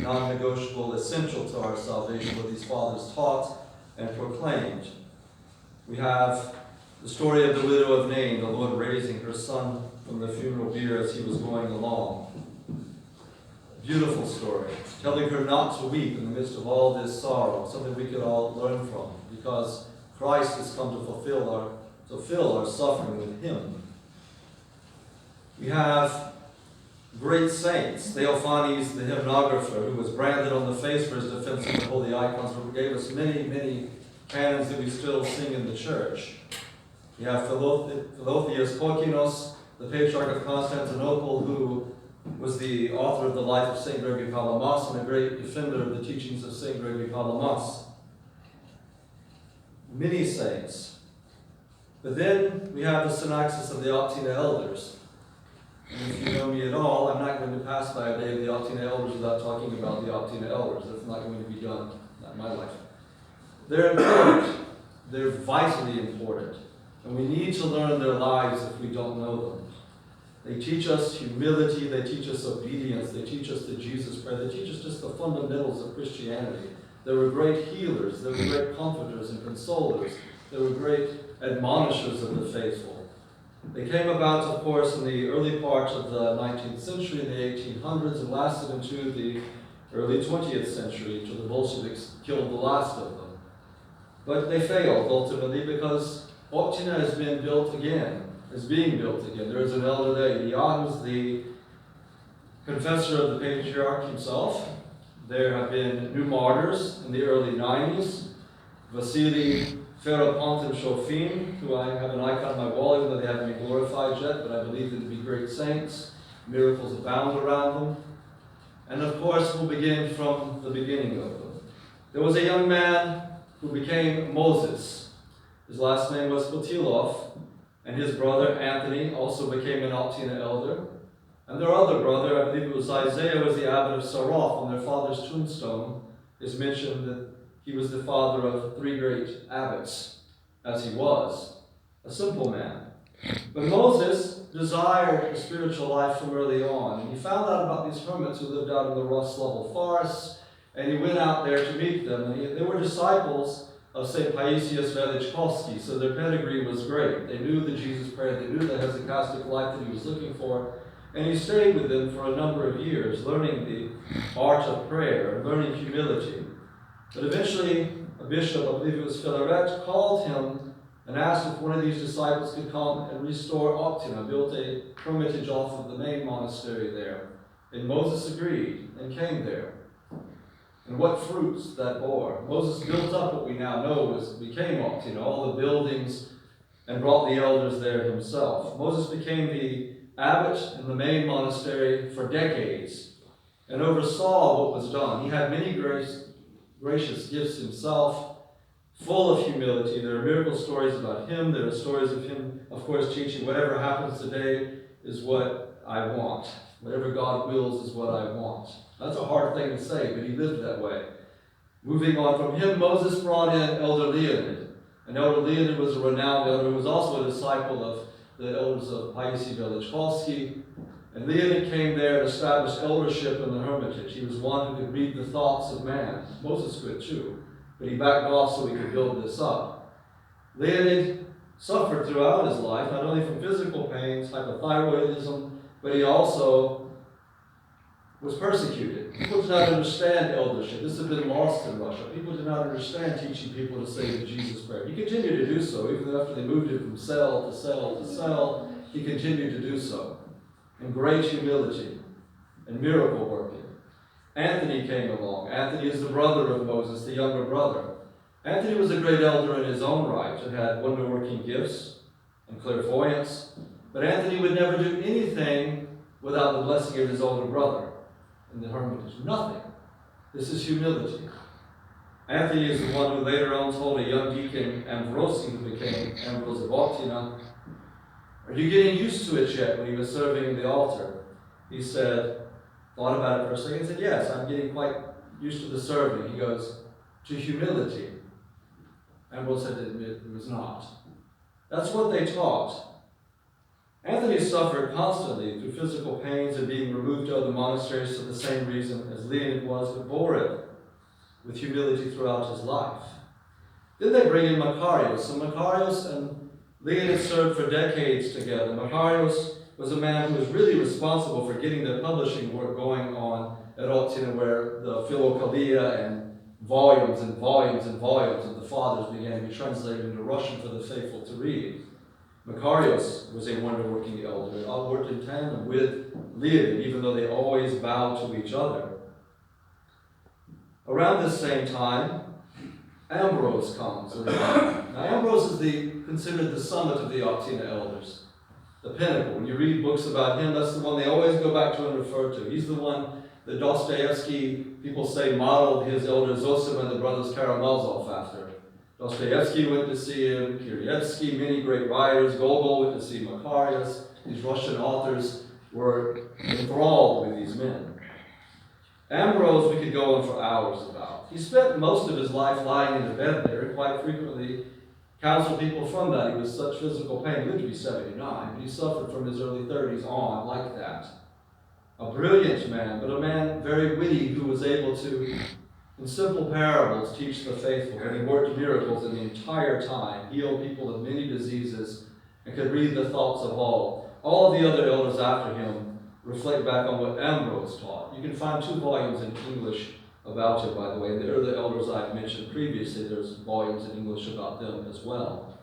non-negotiable, essential to our salvation, what these fathers taught and proclaimed. We have the story of the widow of Nain, the Lord raising her son from the funeral bier as he was going along. Beautiful story, telling her not to weep in the midst of all this sorrow, something we could all learn from, because Christ has come to fill our suffering with him. We have great saints. Theophanes, the hymnographer, who was branded on the face for his defense of the holy icons, but gave us many, many canons that we still sing in the church. We have Philotheus Kokinos, the Patriarch of Constantinople, who was the author of the life of St. Gregory Palamas and a great defender of the teachings of St. Gregory Palamas. Many saints. But then we have the synaxis of the Optina elders. And if you know me at all, I'm not going to pass by a day of the Optina elders without talking about the Optina elders. That's not going to be done, not in my life. They're important. They're vitally important. And we need to learn their lives if we don't know them. They teach us humility, they teach us obedience, they teach us the Jesus prayer, they teach us just the fundamentals of Christianity. They were great healers, they were great comforters and consolers, they were great admonishers of the faithful. They came about, of course, in the early part of the 19th century, in the 1800s, and lasted into the early 20th century, until the Bolsheviks killed the last of them. But they failed, ultimately, because Optina has been built again. Is being built again. There is an elder there, Jan, who's the confessor of the Patriarch himself. There have been new martyrs in the early 90s. Vasily Feropontin Shofim, who I have an icon on my wall, even though they haven't been glorified yet, but I believe them to be great saints. Miracles abound around them. And of course, we'll begin from the beginning of them. There was a young man who became Moses. His last name was Potilov. And his brother, Anthony, also became an Optina elder. And their other brother, I believe it was Isaiah, was the abbot of Sarof. On their father's tombstone is mentioned that he was the father of 3 great abbots, as he was, a simple man. But Moses desired a spiritual life from early on. And he found out about these hermits who lived out in the Rostlevel forests, and he went out there to meet them. And they were disciples of St. Paisius Velichkovsky, so their pedigree was great. They knew the Jesus prayer, they knew the hesychastic life that he was looking for, and he stayed with them for a number of years, learning the art of prayer and learning humility. But eventually, a bishop, I believe it was Philaret, called him and asked if one of these disciples could come and restore Optina, built a hermitage off of the main monastery there. And Moses agreed and came there. And what fruits that bore. Moses built up what we now know became Optina, all the buildings, and brought the elders there himself. Moses became the abbot in the main monastery for decades and oversaw what was done. He had many gracious gifts himself, full of humility. There are miracle stories about him. There are stories of him, of course, teaching whatever happens today is what I want. Whatever God wills is what I want. That's a hard thing to say, but he lived that way. Moving on from him, Moses brought in Elder Leonid. And Elder Leonid was a renowned elder who was also a disciple of the elders of Paisi Velichkovsky. And Leonid came there and established eldership in the hermitage. He was one who could read the thoughts of man. Moses could too, but he backed off so he could build this up. Leonid suffered throughout his life, not only from physical pains, hypothyroidism, but he also was persecuted. People did not understand eldership. This had been lost in Russia. People did not understand teaching people to say the Jesus prayer. He continued to do so, even after they moved him from cell to cell to cell. He continued to do so in great humility and miracle working. Anthony came along. Anthony is the brother of Moses, the younger brother. Anthony was a great elder in his own right and had wonder-working gifts and clairvoyance. But Anthony would never do anything without the blessing of his older brother in the hermitage. Nothing. This is humility. Anthony is the one who later on told a young deacon, Ambrosi, who became Ambrose of Optina, "Are you getting used to it yet?" When he was serving the altar, he said, thought about it for a second, and said, "Yes, I'm getting quite used to the serving." He goes, "To humility." Ambrose said it was not. That's what they taught. Anthony suffered constantly through physical pains and being removed to other monasteries for the same reason as Leonid was, but bore it with humility throughout his life. Then they bring in Macarius, and Macarius and Leonid served for decades together. Macarius was a man who was really responsible for getting the publishing work going on at Optina, where the Philokalia and volumes and volumes and volumes of the Fathers began to be translated into Russian for the faithful to read. Macarius was a wonder-working elder, and worked in tandem with Leonid, even though they always bowed to each other. Around this same time, Ambrose comes. Now, Ambrose is considered the summit of the Optina elders, the pinnacle. When you read books about him, that's the one they always go back to and refer to. He's the one that Dostoevsky, people say, modeled his elder Zosima and the brothers Karamazov after. Dostoevsky went to see him, Kirillevsky, many great writers, Gogol went to see Macarius. These Russian authors were enthralled with these men. Ambrose, we could go on for hours about. He spent most of his life lying in the bed there, and quite frequently counseled people from that. He was such physical pain. He lived to be 79, but he suffered from his early 30s on like that. A brilliant man, but a man very witty who was able to, in simple parables, teach the faithful. And he worked miracles in the entire time, healed people of many diseases, and could read the thoughts of all. All of the other elders after him reflect back on what Ambrose taught. You can find 2 volumes in English about it, by the way. The early elders I've mentioned previously, there's volumes in English about them as well.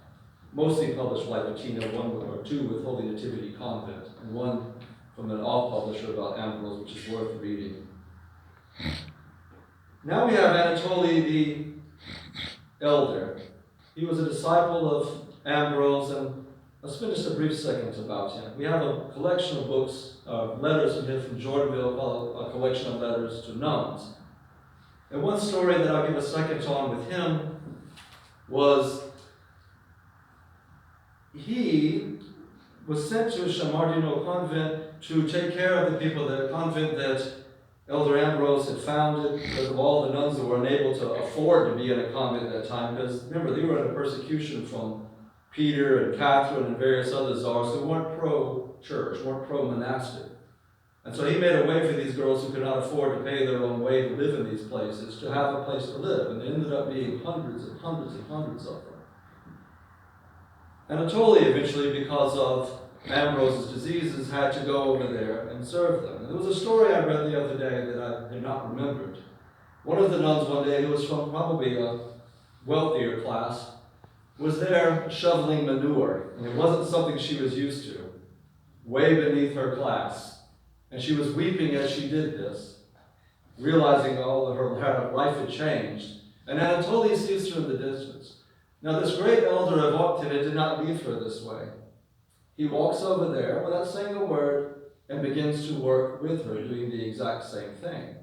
Mostly published by Bettina, 1 or 2 with Holy Nativity Convent, and 1 from an off-publisher about Ambrose, which is worth reading. Now we have Anatoly the elder. He was a disciple of Ambrose, and let's spend just a brief second about him. We have a collection of books, letters from him from Jordanville, called A Collection of Letters to Nuns. And one story that I'll give a second on with him was he was sent to Chamardino convent to take care of the people, the convent that Elder Ambrose had founded, because of all the nuns that were unable to afford to be in a convent at that time. Because remember, they were under persecution from Peter and Catherine and various other czars who weren't pro-church, weren't pro-monastic. And so he made a way for these girls who could not afford to pay their own way to live in these places, to have a place to live. And there ended up being hundreds and hundreds and hundreds of them. Anatoly eventually, because of Ambrose's diseases, had to go over there and serve them. And there was a story I read the other day that I had not remembered. One of the nuns one day, who was from probably a wealthier class, was there shoveling manure. And it wasn't something she was used to, way beneath her class. And she was weeping as she did this, realizing all of her life had changed. And Anatoly sees her in the distance. Now this great elder of Optina did not leave her this way. He walks over there without saying a word and begins to work with her, doing the exact same thing.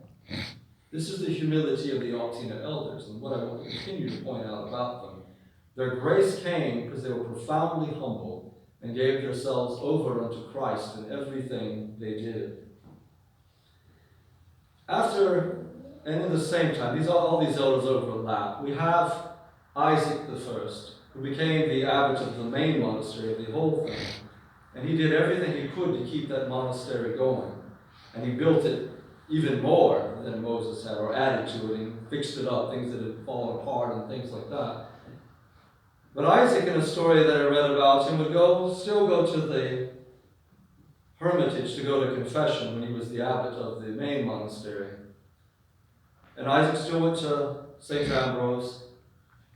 This is the humility of the Optina elders, and what I want to continue to point out about them. Their grace came because they were profoundly humble and gave themselves over unto Christ in everything they did. After, and in the same time, all these elders overlap. We have Isaac I, who became the abbot of the main monastery of the whole thing. And he did everything he could to keep that monastery going. And he built it even more than Moses had, or added to it, and fixed it up, things that had fallen apart and things like that. But Isaac, in a story that I read about him, would still go to the hermitage to go to confession when he was the abbot of the main monastery. And Isaac still went to St. Ambrose,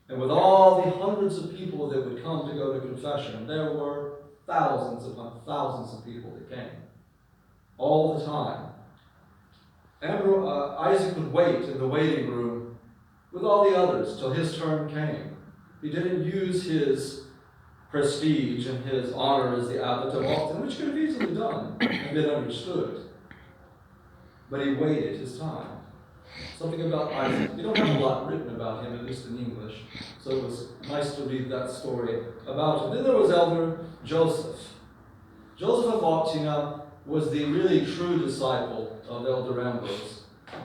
and with all the hundreds of people that would come to go to confession, there were thousands upon thousands of people that came, all the time. Isaac would wait in the waiting room with all the others till his turn came. He didn't use his prestige and his honor as the abbot of Optina, which could have easily done and been understood. But he waited his time. Something about Isaac. We don't have a lot written about him, at least in English, so it was nice to read that story about him. Then there was Elder Joseph. Joseph of Optina was the really true disciple of Elder Ambrose.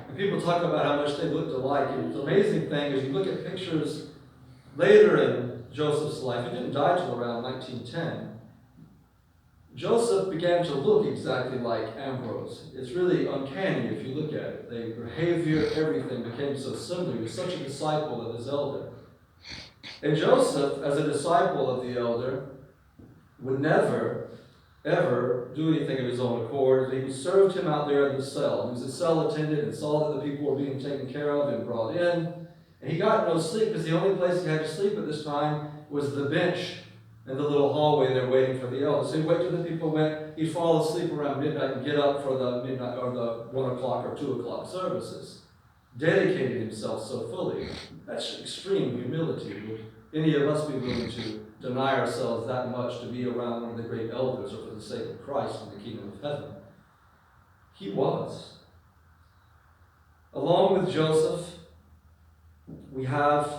And people talk about how much they looked alike. And the amazing thing is you look at pictures later in Joseph's life. He didn't die till around 1910. Joseph began to look exactly like Ambrose. It's really uncanny if you look at it. Their behavior, everything became so similar. He was such a disciple of his elder. And Joseph, as a disciple of the elder, would never, ever do anything of his own accord. He served him out there in the cell. He was a cell attendant and saw that the people were being taken care of and brought in. And he got no sleep because the only place he had to sleep at this time was the bench in the little hallway there waiting for the elder. So he'd wait till the people went. He'd fall asleep around midnight and get up for the midnight or the 1 o'clock or 2 o'clock services. Dedicated himself so fully. That's extreme humility. Would any of us be willing to deny ourselves that much to be around one of the great elders or for the sake of Christ in the kingdom of heaven? He was. Along with Joseph, we have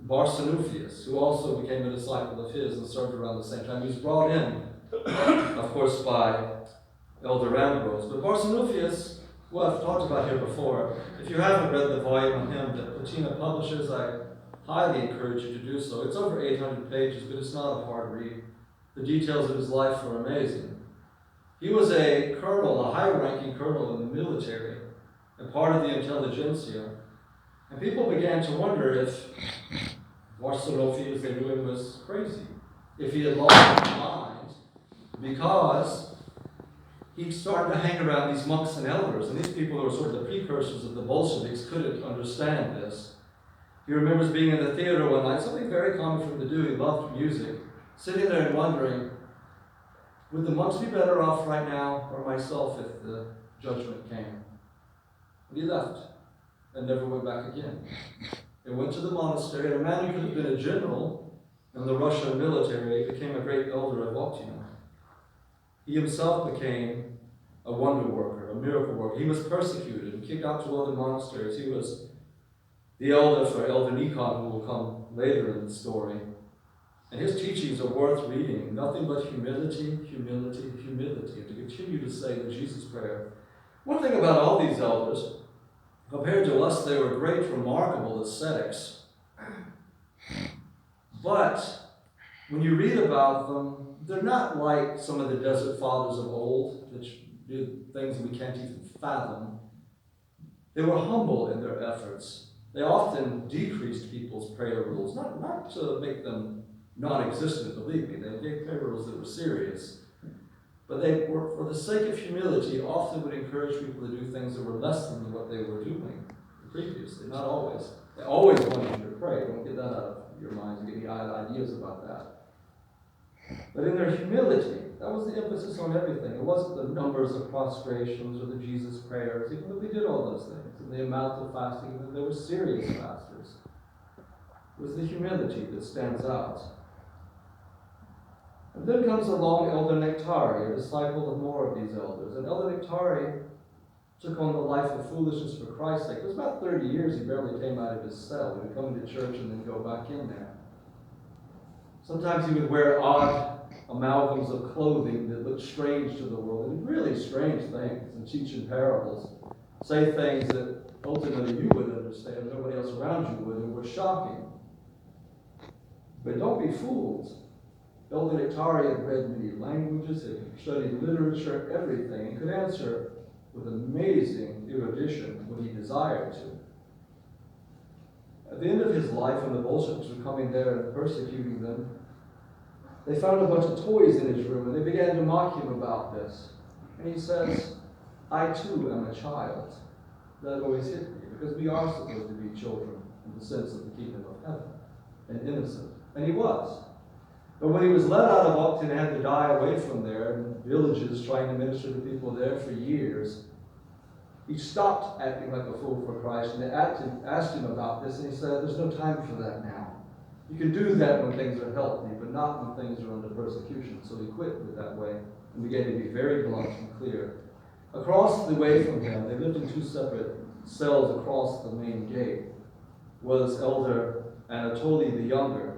Barsanuphius, who also became a disciple of his and served around the same time. He was brought in, of course, by Elder Ambrose. But Barsanuphius, who I've talked about here before, if you haven't read the volume on him that Patina publishes, I highly encourage you to do so. It's over 800 pages, but it's not a hard read. The details of his life are amazing. He was a colonel, a high-ranking colonel in the military, and part of the intelligentsia. And people began to wonder if Barsanuphius, they knew him, was crazy, if he had lost his mind, because he started to hang around these monks and elders, and these people who were sort of the precursors of the Bolsheviks couldn't understand this. He remembers being in the theater one night, something very common for him to do. He loved music, sitting there and wondering, would the monks be better off right now, or myself, if the judgment came? And he left and never went back again. He went to the monastery, and a man who could have been a general in the Russian military became a great elder of Optima. He himself became a wonder worker, a miracle worker. He was persecuted and kicked out to other monasteries. He was the elder for Elder Nikon, who will come later in the story. And his teachings are worth reading. Nothing but humility, humility, humility. And to continue to say the Jesus Prayer. One thing about all these elders, compared to us, they were great, remarkable ascetics. But when you read about them, they're not like some of the desert fathers of old, which did things we can't even fathom. They were humble in their efforts. They often decreased people's prayer rules, not to make them non-existent, believe me. They gave prayer rules that were serious. But they were, for the sake of humility, often would encourage people to do things that were less than what they were doing previously. Not always. They always wanted you to pray. Don't get that out of your minds and get any ideas about that. But in their humility, that was the emphasis on everything. It wasn't the numbers of prostrations or the Jesus prayers, even though they did all those things, and the amount of fasting, and they were serious fasters. It was the humility that stands out. And then comes along Elder Nectari, a disciple of more of these elders. And Elder Nectari took on the life of foolishness for Christ's sake. It was about 30 years he barely came out of his cell. He would come into church and then go back in there. Sometimes he would wear odd amalgams of clothing that looked strange to the world, and really strange things, and teach in parables. Say things that ultimately you would understand, nobody else around you would, and were shocking. But don't be fooled. Elder Nectari had read many languages, had studied literature, everything, and could answer with amazing erudition what he desired to. At the end of his life, when the Bolsheviks were coming there and persecuting them, they found a bunch of toys in his room, and they began to mock him about this. And he says, I too am a child. That always hit me, because we are supposed to be children in the sense of the kingdom of heaven, and innocent. And he was. But when he was let out of Optin and had to die away from there, in villages trying to minister to people there for years, he stopped acting like a fool for Christ, and they asked him about this, and he said, there's no time for that now. You can do that when things are healthy, but not when things are under persecution. So he quit it that way and began to be very blunt and clear. Across the way from him, they lived in two separate cells across the main gate, was Elder Anatoly the Younger.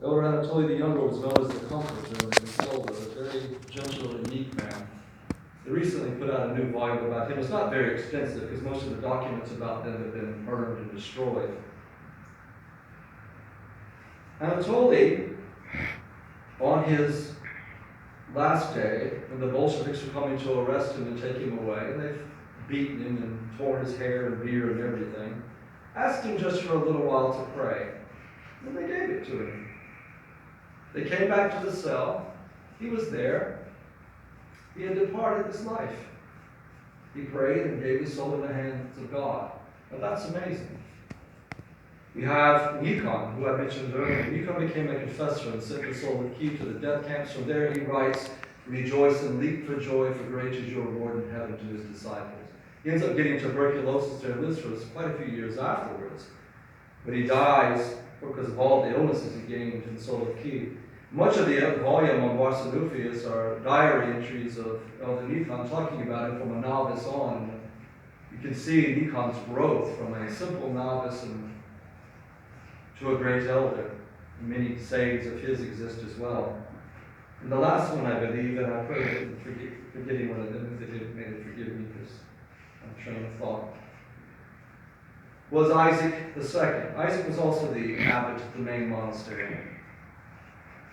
Elder Anatoly the Younger was known as the Comforter and the Consoler, a very gentle and meek man. They recently put out a new volume about him. It's not very extensive because most of the documents about them have been burned and destroyed. Anatoly, on his last day, when the Bolsheviks were coming to arrest him and take him away, and they've beaten him and torn his hair and beard and everything, asked him just for a little while to pray. And they gave it to him. They came back to the cell. He was there. He had departed this life. He prayed and gave his soul in the hands of God. Now that's amazing. We have Nikon, who I mentioned earlier. Nikon became a confessor and sent his soul with key to the death camps. From there he writes, "Rejoice and leap for joy, for great is your reward in heaven," to his disciples. He ends up getting tuberculosis there and lives for quite a few years afterwards. But he dies because of all the illnesses he gained in Soul of Key. Much of the volume on Barsanuphius are diary entries of Elder Nikon talking about him from a novice on. You can see Nikon's growth from a simple novice to a great elder. Many sayings of his exist as well. And the last one, I believe, and I pray that forgetting one of them, if they did, may they forgive me because I'm train of thought, was Isaac II. Isaac was also the abbot of the main monastery.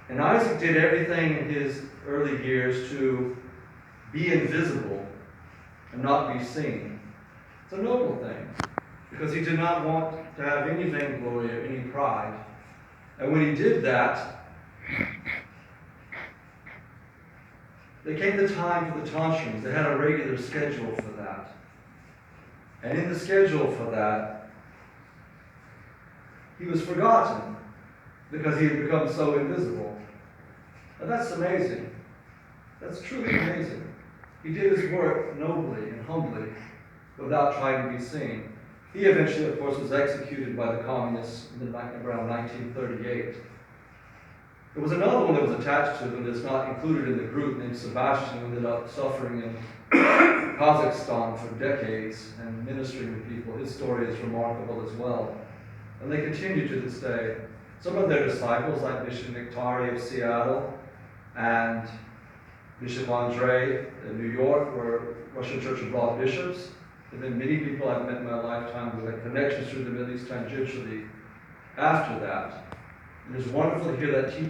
And Isaac did everything in his early years to be invisible and not be seen. It's a noble thing, because he did not want to have any vainglory or any pride. And when he did that, there came the time for the tantrums. They had a regular schedule for that. And in the schedule for that, he was forgotten because he had become so invisible. And that's amazing. That's truly amazing. He did his work nobly and humbly without trying to be seen. He eventually, of course, was executed by the communists around 1938. There was another one that was attached to him that's not included in the group, named Sebastian, who ended up suffering in Kazakhstan for decades and ministering to people. His story is remarkable as well. And they continue to this day. Some of their disciples, like Bishop Nektari of Seattle and Bishop Andre in New York, were Russian Church of Law bishops. There have been many people I've met in my lifetime who had connections through them, at least tangentially, after that. And it's wonderful to hear that teaching.